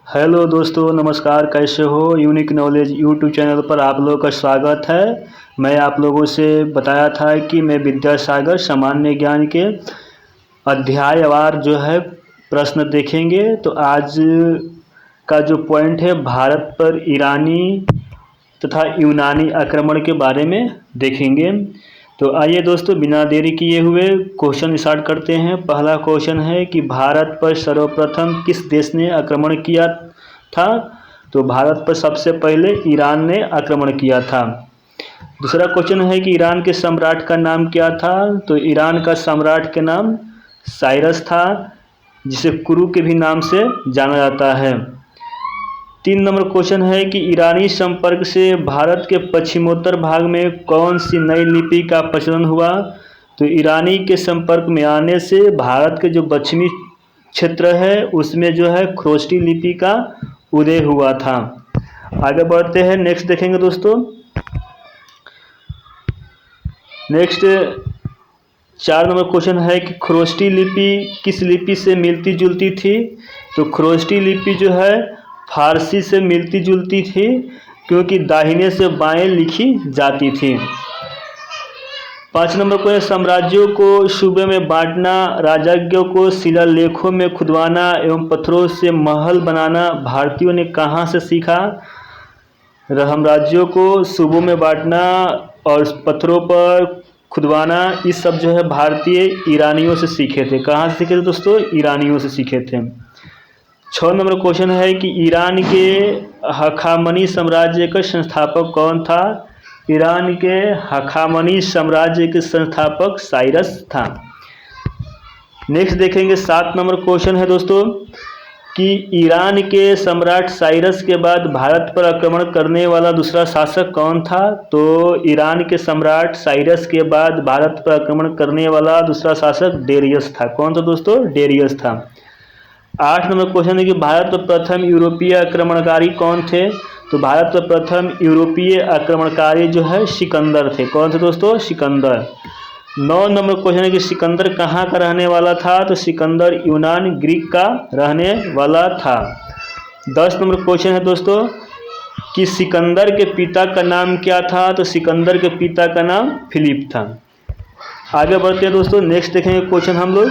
Hello दोस्तों, नमस्कार। कैसे हो? यूनिक नॉलेज यूट्यूब चैनल पर आप लोगों का स्वागत है। मैं आप लोगों से बताया था कि मैं विद्यासागर सामान्य ज्ञान के अध्यायवार जो है प्रश्न देखेंगे। तो आज का जो पॉइंट है भारत पर ईरानी तथा यूनानी आक्रमण के बारे में देखेंगे। तो आइए दोस्तों, बिना देरी किए हुए क्वेश्चन स्टार्ट करते हैं। पहला क्वेश्चन है कि भारत पर सर्वप्रथम किस देश ने आक्रमण किया था? तो भारत पर सबसे पहले ईरान ने आक्रमण किया था। दूसरा क्वेश्चन है कि ईरान के सम्राट का नाम क्या था? तो ईरान का सम्राट के नाम साइरस था, जिसे कुरु के भी नाम से जाना जाता है। 3 नंबर क्वेश्चन है कि ईरानी संपर्क से भारत के पश्चिमोत्तर भाग में कौन सी नई लिपि का प्रचलन हुआ? तो ईरानी के संपर्क में आने से भारत के जो पश्चिमी क्षेत्र है उसमें जो है ख्रोष्टी लिपि का उदय हुआ था। आगे बढ़ते हैं, नेक्स्ट देखेंगे दोस्तों। नेक्स्ट 4 नंबर क्वेश्चन है कि ख्रोष्टी लिपि किस लिपि से मिलती जुलती थी? तो ख्रोष्टी लिपि जो है फारसी से मिलती जुलती थी, क्योंकि दाहिने से बाएं लिखी जाती थी। 5 नंबर क्वेश्चन, साम्राज्यों को सूबे में बांटना, राजज्ञों को शिलालेखों में खुदवाना एवं पत्थरों से महल बनाना भारतीयों ने कहाँ से सीखा? साम्राज्यों को सूबों में बांटना और पत्थरों पर खुदवाना, इस सब जो है भारतीय ईरानियों से सीखे थे। कहाँ से सीखे थे दोस्तों? ईरानियों से सीखे थे। 6 नंबर क्वेश्चन है कि ईरान के हखामनी साम्राज्य का संस्थापक कौन था? ईरान के हखामनी साम्राज्य के संस्थापक साइरस था। नेक्स्ट देखेंगे 7 नंबर क्वेश्चन है दोस्तों कि ईरान के सम्राट साइरस के बाद भारत पर आक्रमण करने वाला दूसरा शासक कौन था? तो ईरान के सम्राट साइरस के बाद भारत पर आक्रमण करने वाला दूसरा शासक डेरियस था। कौन था दोस्तों? डेरियस था। 8 नंबर क्वेश्चन है कि भारत पर प्रथम यूरोपीय आक्रमणकारी कौन थे? तो भारत पर प्रथम यूरोपीय आक्रमणकारी जो है सिकंदर थे। कौन थे दोस्तों? सिकंदर। 9 नंबर क्वेश्चन है कि सिकंदर कहाँ का रहने वाला था? तो सिकंदर यूनान ग्रीक का रहने वाला था। 10 नंबर क्वेश्चन है दोस्तों कि सिकंदर के पिता का नाम क्या था? तो सिकंदर के पिता का नाम फिलिप था। आगे बढ़ते हैं दोस्तों, नेक्स्ट देखेंगे क्वेश्चन हम लोग।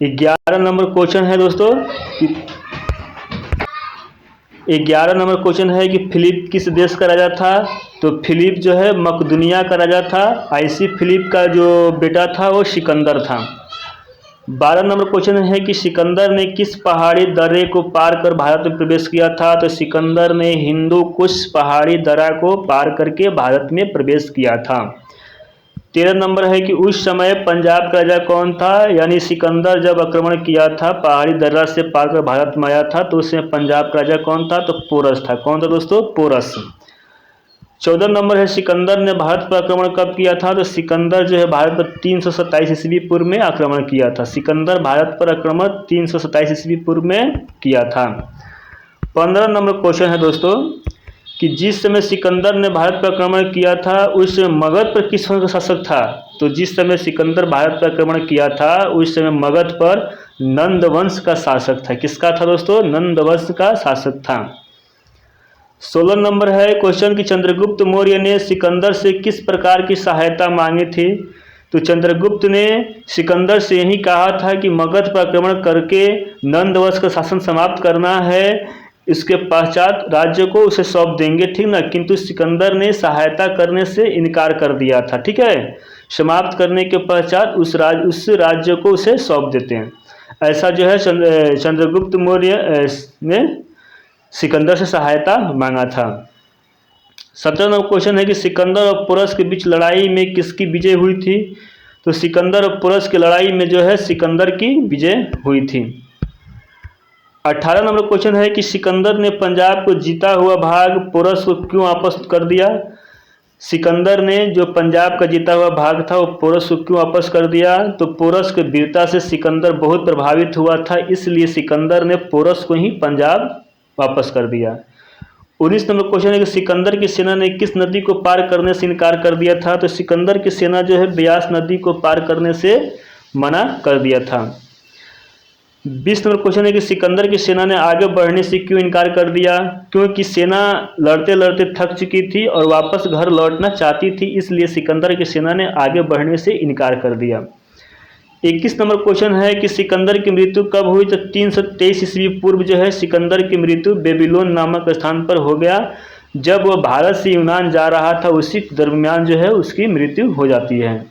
11 नंबर क्वेश्चन है दोस्तों। 11 नंबर क्वेश्चन है कि फिलिप किस देश का राजा था? तो फिलिप जो है मकदूनिया का राजा था। आईसी फिलिप का जो बेटा था वो सिकंदर था। 12 नंबर क्वेश्चन है कि सिकंदर ने किस पहाड़ी दर्रे को पार कर भारत में प्रवेश किया था? तो सिकंदर ने हिंदू कुश पहाड़ी दर्रा को पार करके भारत में प्रवेश किया था। 13 नंबर है कि उस समय पंजाब का राजा कौन था? यानी सिकंदर जब आक्रमण किया था, पहाड़ी दर्रा से पार कर भारत में आया था, तो उसमें पंजाब का राजा कौन था? तो पोरस था। कौन था दोस्तों? पोरस। 14 नंबर है सिकंदर ने भारत पर आक्रमण कब किया था? तो सिकंदर जो है भारत पर 327 ईस्वी पूर्व में आक्रमण किया था। सिकंदर भारत पर आक्रमण 327 ईस्वी पूर्व में किया था। 15 नंबर क्वेश्चन है दोस्तों कि जिस समय सिकंदर ने भारत पर आक्रमण किया था उस समय मगध पर किस वंश का शासक था? तो जिस समय सिकंदर भारत पर आक्रमण किया था उस समय मगध पर नंद वंश का शासक था। किसका था दोस्तों? नंद वंश का शासक था। 16 नंबर है क्वेश्चन कि चंद्रगुप्त मौर्य ने सिकंदर से किस प्रकार की सहायता मांगी थी? तो चंद्रगुप्त ने सिकंदर से यही कहा था कि मगध पर आक्रमण करके नंद वंश का शासन समाप्त करना है, इसके पश्चात राज्य को उसे सौंप देंगे, ठीक ना। किंतु सिकंदर ने सहायता करने से इनकार कर दिया था, ठीक है। समाप्त करने के पश्चात उस राज्य को उसे सौंप देते हैं। ऐसा जो है चंद्रगुप्त मौर्य ने सिकंदर से सहायता मांगा था। 17 नंबर क्वेश्चन है कि सिकंदर और पोरस के बीच लड़ाई में किसकी विजय हुई थी? तो सिकंदर और पोरस की लड़ाई में जो है सिकंदर की विजय हुई थी। 18 नंबर क्वेश्चन है कि सिकंदर ने पंजाब को जीता हुआ भाग पोरस को क्यों वापस कर दिया? सिकंदर ने जो पंजाब का जीता हुआ भाग था वो पोरस को क्यों वापस कर दिया? तो पोरस के वीरता से सिकंदर बहुत प्रभावित हुआ था, इसलिए सिकंदर ने पोरस को ही पंजाब वापस कर दिया। 19 नंबर क्वेश्चन है कि सिकंदर की सेना ने किस नदी को पार करने से इनकार कर दिया था? तो सिकंदर की सेना जो है ब्यास नदी को पार करने से मना कर दिया था। 20 नंबर क्वेश्चन है कि सिकंदर की सेना ने आगे बढ़ने से क्यों इनकार कर दिया? क्योंकि सेना लड़ते लड़ते थक चुकी थी और वापस घर लौटना चाहती थी, इसलिए सिकंदर की सेना ने आगे बढ़ने से इनकार कर दिया। 21 नंबर क्वेश्चन है कि सिकंदर की मृत्यु कब हुई? तो 323 ईस्वी पूर्व जो है सिकंदर की मृत्यु बेबीलोन नामक स्थान पर हो गया। जब वह भारत से यूनान जा रहा था उसी दरमियान जो है उसकी मृत्यु हो जाती है।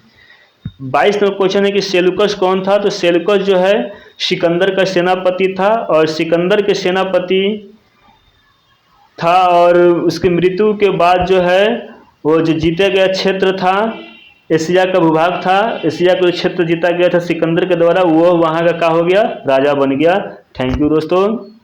22 नंबर क्वेश्चन है कि सेलुकस कौन था? तो सेलुकस जो है सिकंदर का सेनापति था और सिकंदर के सेनापति था और उसकी मृत्यु के बाद जो है वो जो जीता गया क्षेत्र था, एशिया का भूभाग था, एशिया का जो क्षेत्र जीता गया था सिकंदर के द्वारा, वो वहाँ का क्या हो गया? राजा बन गया। थैंक यू दोस्तों।